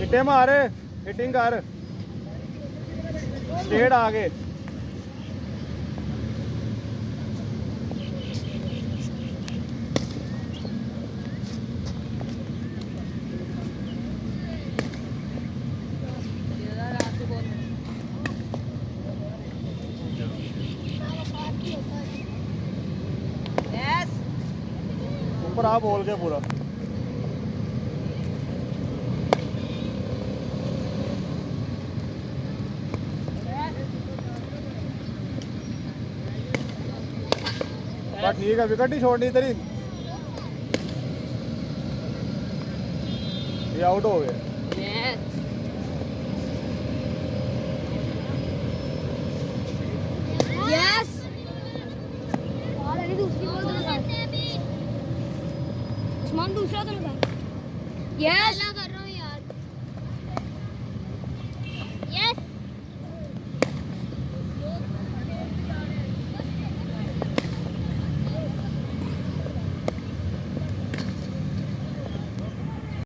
हिटे मार, हिटिंग कर, स्ट्रेट आगे। ऊपर आ बोल के पूरा। ठीक है, विकेट ही छोड़नी तेरी। ये आउट हो गए। यस दूसरी बॉल तो लगा, उस्मान दूसरा तो लगा। यस